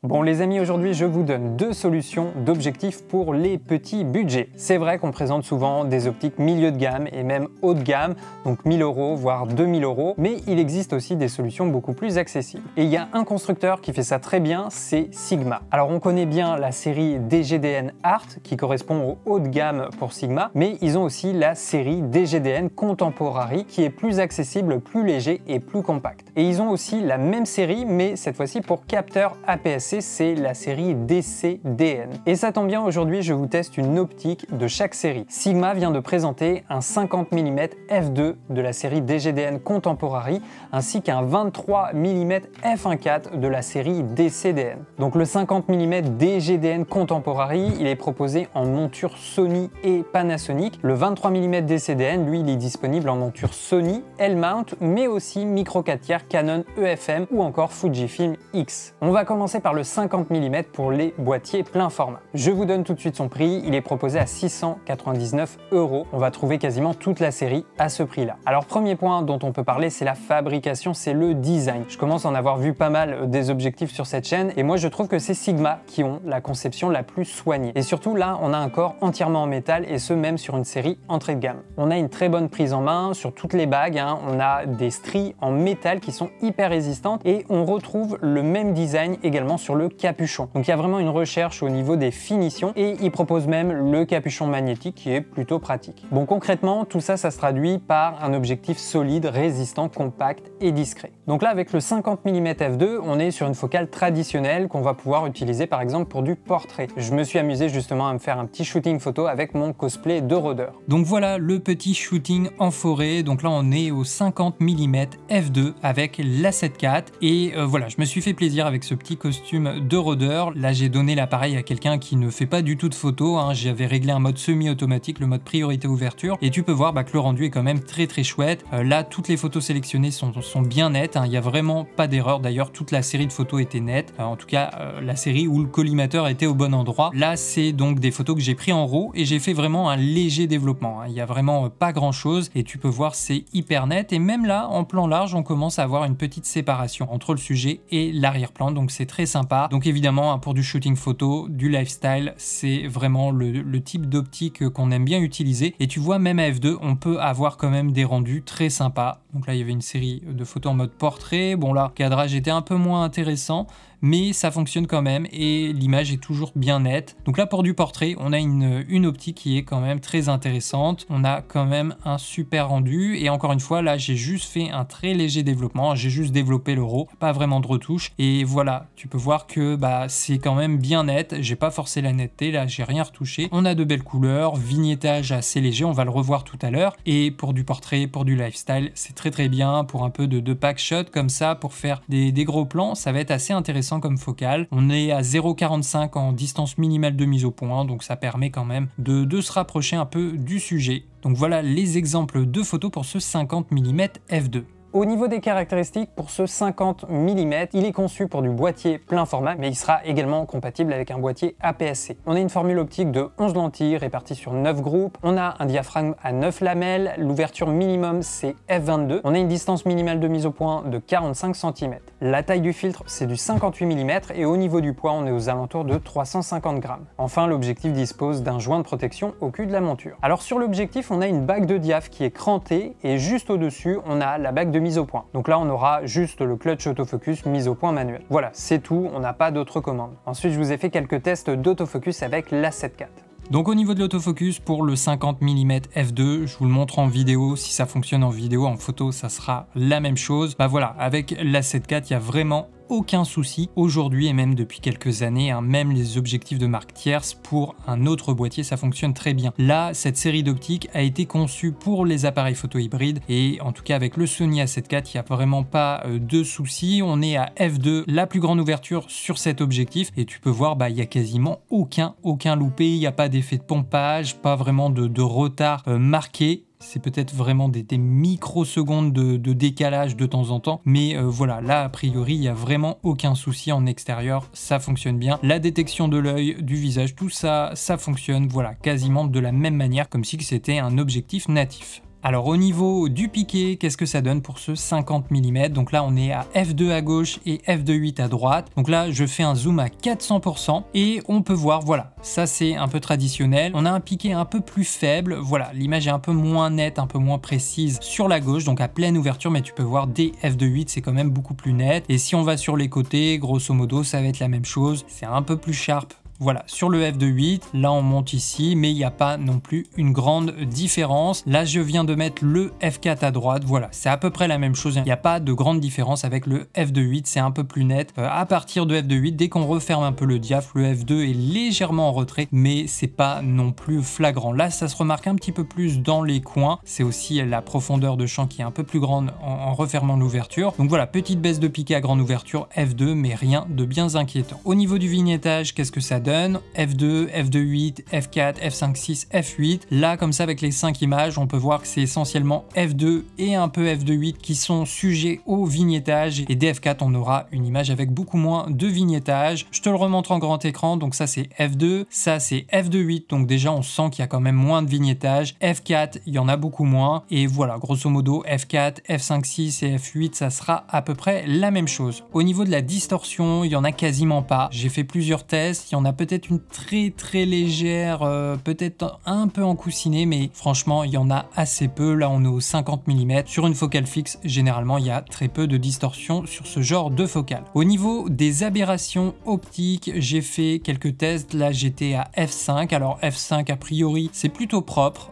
Bon les amis, aujourd'hui je vous donne deux solutions d'objectifs pour les petits budgets. C'est vrai qu'on présente souvent des optiques milieu de gamme et même haut de gamme, donc 1000 € voire 2000 €, mais il existe aussi des solutions beaucoup plus accessibles. Et il y a un constructeur qui fait ça très bien, c'est Sigma. Alors on connaît bien la série DGDN Art qui correspond au haut de gamme pour Sigma, mais ils ont aussi la série DGDN Contemporary qui est plus accessible, plus léger et plus compact. Et ils ont aussi la même série, mais cette fois-ci pour capteurs APS-C, c'est la série DCDN. Et ça tombe bien, aujourd'hui je vous teste une optique de chaque série. Sigma vient de présenter un 50 mm f2 de la série DGDN Contemporary ainsi qu'un 23 mm f1.4 de la série DCDN. Donc le 50 mm DGDN Contemporary, il est proposé en monture Sony et Panasonic. Le 23 mm DCDN, lui, il est disponible en monture Sony, L-mount, mais aussi micro 4 tiers Canon EFM ou encore Fujifilm X. On va commencer par le 50 mm pour les boîtiers plein format. Je vous donne tout de suite son prix, il est proposé à 699 €. On va trouver quasiment toute la série à ce prix-là. Alors premier point dont on peut parler, c'est la fabrication, c'est le design. Je commence à en avoir vu pas mal des objectifs sur cette chaîne et moi je trouve que c'est Sigma qui ont la conception la plus soignée. Et surtout là, on a un corps entièrement en métal et ce même sur une série entrée de gamme. On a une très bonne prise en main sur toutes les bagues, on a des stries en métal qui sont hyper résistantes et on retrouve le même design également sur le capuchon. Donc il y a vraiment une recherche au niveau des finitions et ils proposent même le capuchon magnétique qui est plutôt pratique. Bon concrètement, tout ça, ça se traduit par un objectif solide, résistant, compact et discret. Donc là avec le 50 mm f2, on est sur une focale traditionnelle qu'on va pouvoir utiliser par exemple pour du portrait. Je me suis amusé justement à me faire un petit shooting photo avec mon cosplay de rôdeur. Donc voilà le petit shooting en forêt. Donc là on est au 50 mm f2 avec la 7.4 et voilà, je me suis fait plaisir avec ce petit costume de rôdeur. Là j'ai donné l'appareil à quelqu'un qui ne fait pas du tout de photos, j'avais réglé un mode semi-automatique, le mode priorité ouverture, et tu peux voir que le rendu est quand même très chouette. Là toutes les photos sélectionnées sont bien nettes, il n'y a vraiment pas d'erreur. D'ailleurs toute la série de photos était nette, en tout cas la série où le collimateur était au bon endroit. Là c'est donc des photos que j'ai pris en RAW et j'ai fait vraiment un léger développement, il n'y a vraiment pas grand chose et tu peux voir c'est hyper net, et même là en plan large on commence à avoir une petite séparation entre le sujet et l'arrière-plan, donc c'est très sympa. Donc évidemment pour du shooting photo, du lifestyle, c'est vraiment le type d'optique qu'on aime bien utiliser, et tu vois même à f2 on peut avoir quand même des rendus très sympas. Donc là il y avait une série de photos en mode portrait, bon là le cadrage était un peu moins intéressant mais ça fonctionne quand même et l'image est toujours bien nette. Donc là pour du portrait on a une optique qui est quand même très intéressante, on a quand même un super rendu, et encore une fois là j'ai juste fait un très léger développement, j'ai juste développé le RAW, pas vraiment de retouches, et voilà tu peux voir que c'est quand même bien net, j'ai pas forcé la netteté, là j'ai rien retouché, on a de belles couleurs, vignettage assez léger, on va le revoir tout à l'heure, et pour du portrait, pour du lifestyle c'est très bien, pour un peu de pack shot comme ça, pour faire des gros plans, ça va être assez intéressant comme focale. On est à 0,45 en distance minimale de mise au point, donc ça permet quand même de se rapprocher un peu du sujet. Donc voilà les exemples de photos pour ce 50 mm f2. Au niveau des caractéristiques, pour ce 50 mm, il est conçu pour du boîtier plein format, mais il sera également compatible avec un boîtier APS-C. On a une formule optique de 11 lentilles réparties sur 9 groupes, on a un diaphragme à 9 lamelles, l'ouverture minimum c'est f22, on a une distance minimale de mise au point de 45 cm. La taille du filtre c'est du 58 mm et au niveau du poids on est aux alentours de 350 grammes. Enfin l'objectif dispose d'un joint de protection au cul de la monture. Alors sur l'objectif on a une bague de diaph qui est crantée et juste au dessus on a la bague de mise au point. Donc là on aura juste le clutch autofocus mise au point manuel. Voilà, c'est tout, on n'a pas d'autres commandes. Ensuite je vous ai fait quelques tests d'autofocus avec la 7.4. Donc au niveau de l'autofocus pour le 50 mm f2, je vous le montre en vidéo, si ça fonctionne en vidéo, en photo ça sera la même chose. Voilà, avec la 7.4 il y a vraiment aucun souci aujourd'hui et même depuis quelques années, même les objectifs de marque tierce pour un autre boîtier ça fonctionne très bien. Là cette série d'optiques a été conçue pour les appareils photo hybrides et en tout cas avec le Sony A7 IV il n'y a vraiment pas de souci. On est à f2, la plus grande ouverture sur cet objectif, et tu peux voir il y a quasiment aucun loupé, il n'y a pas d'effet de pompage, pas vraiment de retard marqué. C'est peut-être vraiment des microsecondes de décalage de temps en temps, mais voilà, là a priori il n'y a vraiment aucun souci en extérieur, ça fonctionne bien. La détection de l'œil, du visage, tout ça, ça fonctionne, voilà, quasiment de la même manière, comme si c'était un objectif natif. Alors au niveau du piqué, qu'est-ce que ça donne pour ce 50 mm? Donc là on est à f2 à gauche et f2.8 à droite. Donc là je fais un zoom à 400% et on peut voir, voilà, ça c'est un peu traditionnel. On a un piqué un peu plus faible, voilà, l'image est un peu moins nette, un peu moins précise sur la gauche, donc à pleine ouverture, mais tu peux voir dès f2.8 c'est quand même beaucoup plus net. Et si on va sur les côtés, grosso modo ça va être la même chose, c'est un peu plus sharp. Voilà, sur le f2.8, là on monte ici, mais il n'y a pas non plus une grande différence. Là je viens de mettre le f4 à droite, voilà, c'est à peu près la même chose. Il n'y a pas de grande différence avec le f2.8, c'est un peu plus net. À partir de f2.8, dès qu'on referme un peu le diaph, le f2 est légèrement en retrait, mais c'est pas non plus flagrant. Là ça se remarque un petit peu plus dans les coins, c'est aussi la profondeur de champ qui est un peu plus grande en refermant l'ouverture. Donc voilà, petite baisse de piqué à grande ouverture, f2, mais rien de bien inquiétant. Au niveau du vignettage, qu'est-ce que ça donne? F2, F2.8, F4, F5.6, F8. Là, comme ça, avec les 5 images, on peut voir que c'est essentiellement F2 et un peu F2.8 qui sont sujets au vignettage. Et dès F4, on aura une image avec beaucoup moins de vignettage. Je te le remontre en grand écran. Donc ça, c'est F2. Ça, c'est F2.8. Donc déjà, on sent qu'il y a quand même moins de vignettage. F4, il y en a beaucoup moins. Et voilà, grosso modo, F4, F5.6 et F8, ça sera à peu près la même chose. Au niveau de la distorsion, il y en a quasiment pas. J'ai fait plusieurs tests. Il y en a peut-être une très légère, peut-être un peu encoussiné, mais franchement il y en a assez peu. Là on est au 50 mm sur une focale fixe, généralement il y a très peu de distorsion sur ce genre de focale. Au niveau des aberrations optiques, j'ai fait quelques tests. Là j'étais à f5, alors f5 a priori c'est plutôt propre,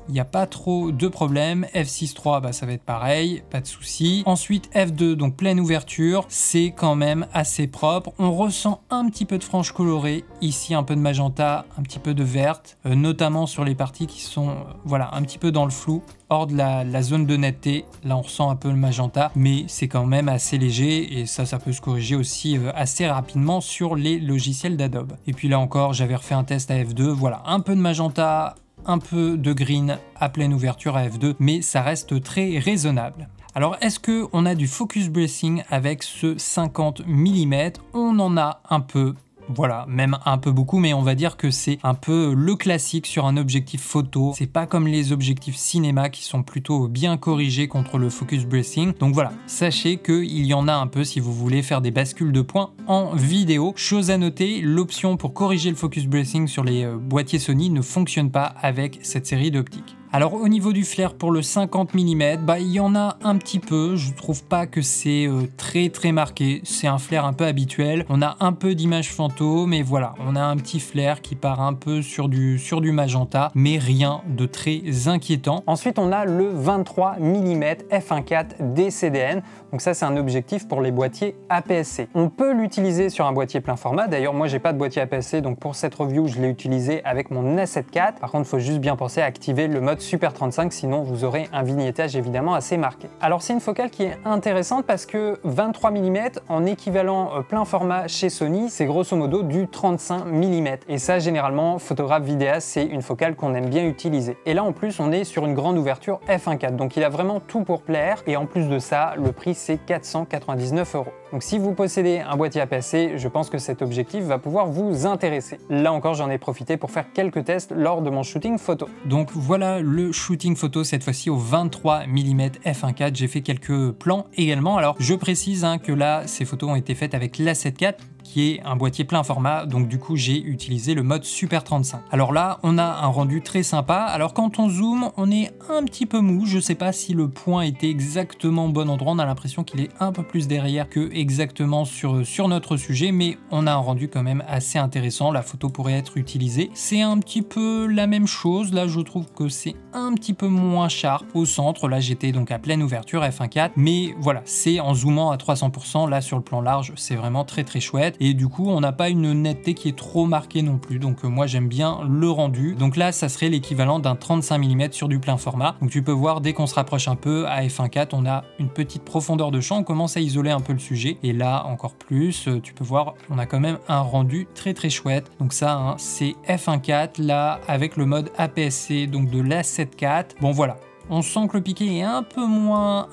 il n'y a pas trop de problèmes. F6.3, bah, ça va être pareil, pas de souci. Ensuite F2, donc pleine ouverture, c'est quand même assez propre. On ressent un petit peu de frange colorée, ici un peu de magenta, un petit peu de verte, notamment sur les parties qui sont voilà, un petit peu dans le flou, hors de la zone de netteté. Là on ressent un peu le magenta, mais c'est quand même assez léger et ça peut se corriger aussi assez rapidement sur les logiciels d'Adobe. Et puis là encore, j'avais refait un test à F2, voilà, un peu de magenta, un peu de green à pleine ouverture à f2, mais ça reste très raisonnable. Alors est-ce qu'on a du focus bracing avec ce 50 mm? On en a un peu. Voilà, même un peu beaucoup, mais on va dire que c'est un peu le classique sur un objectif photo. C'est pas comme les objectifs cinéma qui sont plutôt bien corrigés contre le focus bracing. Donc voilà, sachez qu'il y en a un peu si vous voulez faire des bascules de points en vidéo. Chose à noter, l'option pour corriger le focus bracing sur les boîtiers Sony ne fonctionne pas avec cette série d'optiques. Alors au niveau du flair pour le 50 mm, bah, il y en a un petit peu, je trouve pas que c'est très marqué, c'est un flair un peu habituel, on a un peu d'image fantôme, mais voilà, on a un petit flair qui part un peu sur du magenta, mais rien de très inquiétant. Ensuite on a le 23 mm f1.4 DCDN, donc ça c'est un objectif pour les boîtiers APS-C. On peut l'utiliser sur un boîtier plein format, d'ailleurs moi j'ai pas de boîtier APS-C, donc pour cette review je l'ai utilisé avec mon A7 IV. Par contre il faut juste bien penser à activer le mode Super 35, sinon vous aurez un vignettage évidemment assez marqué. Alors c'est une focale qui est intéressante parce que 23 mm en équivalent plein format chez Sony, c'est grosso modo du 35 mm. Et ça généralement, photographe vidéaste, c'est une focale qu'on aime bien utiliser. Et là en plus on est sur une grande ouverture f1.4, donc il a vraiment tout pour plaire. Et en plus de ça, le prix c'est 499 €. Donc si vous possédez un boîtier APS-C, je pense que cet objectif va pouvoir vous intéresser. Là encore j'en ai profité pour faire quelques tests lors de mon shooting photo. Donc voilà le shooting photo cette fois-ci au 23 mm f1.4. J'ai fait quelques plans également. Alors je précise que là ces photos ont été faites avec l'A7 IV qui est un boîtier plein format, donc du coup j'ai utilisé le mode Super 35. Alors là on a un rendu très sympa. Alors quand on zoome on est un petit peu mou, je sais pas si le point était exactement au bon endroit, on a l'impression qu'il est un peu plus derrière que exactement sur notre sujet, mais on a un rendu quand même assez intéressant, la photo pourrait être utilisée. C'est un petit peu la même chose, là je trouve que c'est un petit peu moins sharp au centre, là j'étais donc à pleine ouverture f1.4, mais voilà, c'est en zoomant à 300%, là sur le plan large c'est vraiment très chouette. Et du coup on n'a pas une netteté qui est trop marquée non plus, donc moi j'aime bien le rendu. Donc là ça serait l'équivalent d'un 35 mm sur du plein format, donc tu peux voir dès qu'on se rapproche un peu à f1.4 on a une petite profondeur de champ, on commence à isoler un peu le sujet, et là encore plus, tu peux voir on a quand même un rendu très chouette. Donc ça c'est f1.4 là avec le mode APS-C donc de l'A7 IV. Bon voilà, On sent que le piqué est un peu moins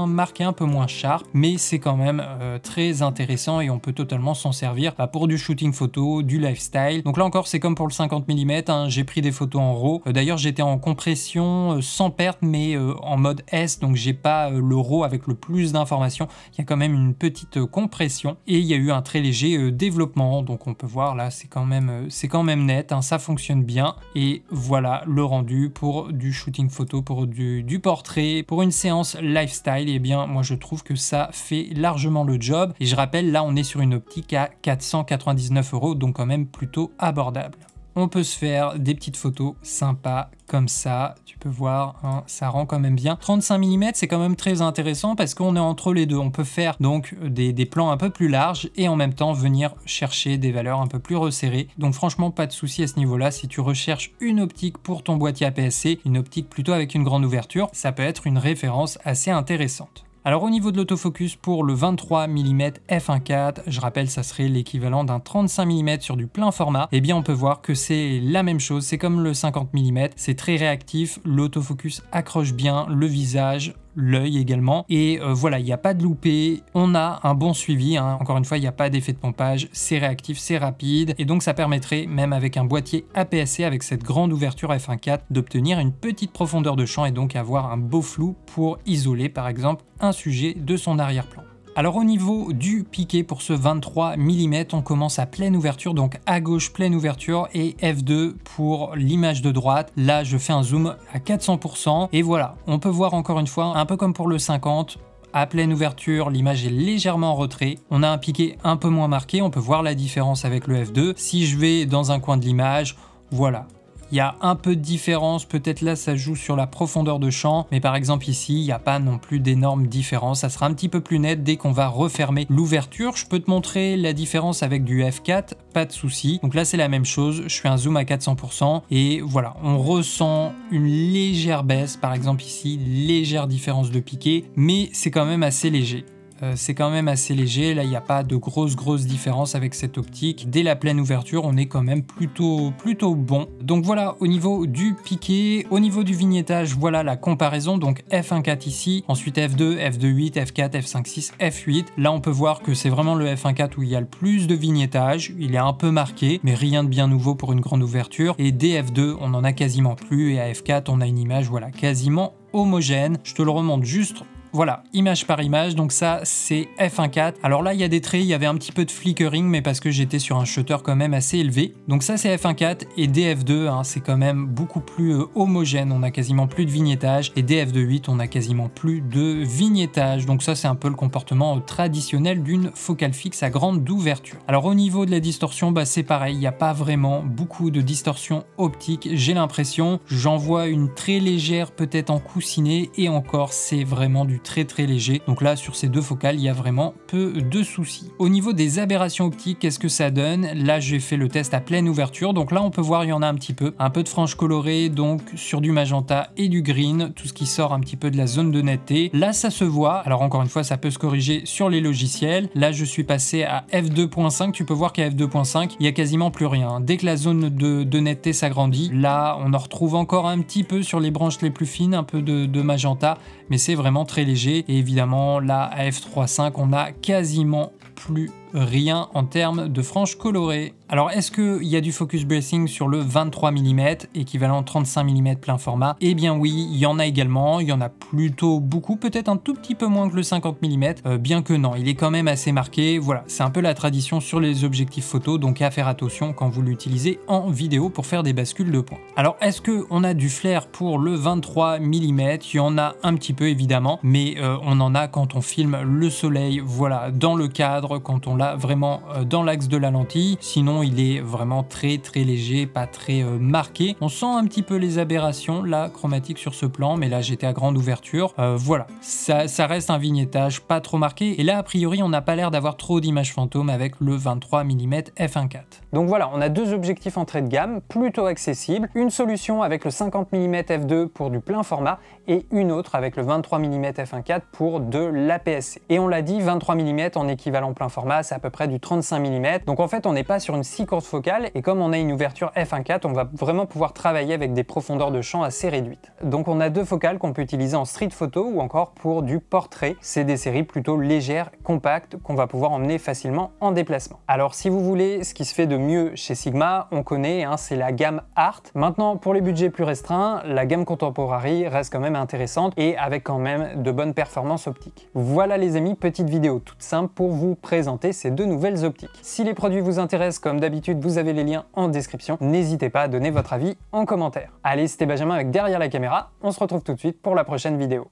marqué, un peu moins sharp, mais c'est quand même très intéressant et on peut totalement s'en servir pour du shooting photo, du lifestyle. Donc là encore, c'est comme pour le 50 mm, hein, j'ai pris des photos en RAW. D'ailleurs, j'étais en compression sans perte, mais en mode S, donc j'ai pas le RAW avec le plus d'informations. Il y a quand même une petite compression et il y a eu un très léger développement. Donc on peut voir là, c'est quand même net, hein, ça fonctionne bien. Et voilà le rendu pour du shooting photo, pour du portrait, pour une séance lifestyle. Et bien moi je trouve que ça fait largement le job. Et je rappelle, là on est sur une optique à 499 €, donc quand même plutôt abordable. On peut se faire des petites photos sympas comme ça, tu peux voir, hein, ça rend quand même bien. 35 mm, c'est quand même très intéressant parce qu'on est entre les deux. On peut faire donc des plans un peu plus larges et en même temps venir chercher des valeurs un peu plus resserrées. Donc franchement, pas de souci à ce niveau-là. Si tu recherches une optique pour ton boîtier APS-C, une optique plutôt avec une grande ouverture, ça peut être une référence assez intéressante. Alors au niveau de l'autofocus pour le 23 mm f1.4, je rappelle ça serait l'équivalent d'un 35 mm sur du plein format, et bien on peut voir que c'est la même chose, c'est comme le 50 mm, c'est très réactif, l'autofocus accroche bien le visage, l'œil également, et voilà, il n'y a pas de loupé, on a un bon suivi, hein. Encore une fois, il n'y a pas d'effet de pompage, c'est réactif, c'est rapide, et donc ça permettrait, même avec un boîtier APS-C avec cette grande ouverture f1.4, d'obtenir une petite profondeur de champ et donc avoir un beau flou pour isoler par exemple un sujet de son arrière-plan. Alors au niveau du piqué pour ce 23 mm, on commence à pleine ouverture, donc à gauche pleine ouverture et f2 pour l'image de droite. Là je fais un zoom à 400% et voilà, on peut voir encore une fois, un peu comme pour le 50, à pleine ouverture, l'image est légèrement en retrait. On a un piqué un peu moins marqué, on peut voir la différence avec le f2. Si je vais dans un coin de l'image, voilà. Il y a un peu de différence, peut-être là ça joue sur la profondeur de champ, mais par exemple ici, il n'y a pas non plus d'énormes différences, ça sera un petit peu plus net dès qu'on va refermer l'ouverture. Je peux te montrer la différence avec du f4, pas de souci. Donc là c'est la même chose, je fais un zoom à 400% et voilà, on ressent une légère baisse, par exemple ici, légère différence de piqué, mais c'est quand même assez léger. Là il n'y a pas de grosse différence avec cette optique. Dès la pleine ouverture, on est quand même plutôt bon. Donc voilà, au niveau du piqué, au niveau du vignettage, voilà la comparaison. Donc f1.4 ici, ensuite f2, f2.8, f4, f5.6, f8. Là on peut voir que c'est vraiment le f1.4 où il y a le plus de vignettage. Il est un peu marqué, mais rien de bien nouveau pour une grande ouverture. Et dès f2, on en a quasiment plus. Et à f4, on a une image voilà, quasiment homogène. Je te le remonte juste. Voilà, image par image, donc ça c'est f1.4. Alors là il y a des traits, il y avait un petit peu de flickering, mais parce que j'étais sur un shutter quand même assez élevé. Donc ça c'est f1.4 et DF2, hein, c'est quand même beaucoup plus homogène, on a quasiment plus de vignettage. Et DF2.8, on a quasiment plus de vignettage. Donc ça c'est un peu le comportement traditionnel d'une focale fixe à grande ouverture. Alors au niveau de la distorsion, bah, c'est pareil, il n'y a pas vraiment beaucoup de distorsion optique, j'ai l'impression. J'en vois une très légère peut-être en coussinet et encore c'est vraiment du très léger. Donc là sur ces deux focales il y a vraiment peu de soucis. Au niveau des aberrations optiques, qu'est-ce que ça donne? Là j'ai fait le test à pleine ouverture, donc là on peut voir il y en a un petit peu de franges colorées, donc sur du magenta et du green, tout ce qui sort un petit peu de la zone de netteté. Là ça se voit, alors encore une fois ça peut se corriger sur les logiciels. Là je suis passé à f2.5, tu peux voir qu'à f2.5 il y a quasiment plus rien. Dès que la zone de netteté s'agrandit, là on en retrouve encore un petit peu sur les branches les plus fines, un peu de magenta, mais c'est vraiment très léger. Et évidemment là à f3.5 on a quasiment plus rien en termes de franges colorées. Alors est-ce qu'il y a du focus bracing sur le 23 mm, équivalent 35 mm plein format? Eh bien oui, il y en a également, il y en a plutôt beaucoup, peut-être un tout petit peu moins que le 50 mm, bien que non, il est quand même assez marqué. Voilà, c'est un peu la tradition sur les objectifs photo, donc à faire attention quand vous l'utilisez en vidéo pour faire des bascules de points. Alors est-ce qu'on a du flair pour le 23 mm? Il y en a un petit peu évidemment, mais on en a quand on filme le soleil, voilà, dans le cadre, quand on l'a vraiment dans l'axe de la lentille. Sinon il est vraiment très léger, pas très marqué. On sent un petit peu les aberrations là chromatiques sur ce plan, mais là j'étais à grande ouverture. Voilà, ça reste un vignettage pas trop marqué, et là a priori on n'a pas l'air d'avoir trop d'images fantômes avec le 23 mm f1.4. Donc voilà, on a deux objectifs entrée de gamme plutôt accessibles, une solution avec le 50 mm f2 pour du plein format et une autre avec le 23 mm f1.4 pour de l'APS-C. Et on l'a dit, 23 mm en équivalent plein format, ça c'est à peu près du 35 mm. Donc en fait, on n'est pas sur une si courte focale, et comme on a une ouverture f1.4, on va vraiment pouvoir travailler avec des profondeurs de champ assez réduites. Donc on a deux focales qu'on peut utiliser en street photo ou encore pour du portrait. C'est des séries plutôt légères, compactes, qu'on va pouvoir emmener facilement en déplacement. Alors si vous voulez ce qui se fait de mieux chez Sigma, on connaît, hein, c'est la gamme Art. Maintenant, pour les budgets plus restreints, la gamme Contemporary reste quand même intéressante et avec quand même de bonnes performances optiques. Voilà les amis, petite vidéo toute simple pour vous présenter ces deux nouvelles optiques. Si les produits vous intéressent, comme d'habitude, vous avez les liens en description. N'hésitez pas à donner votre avis en commentaire. Allez, c'était Benjamin avec Derrière la caméra. On se retrouve tout de suite pour la prochaine vidéo.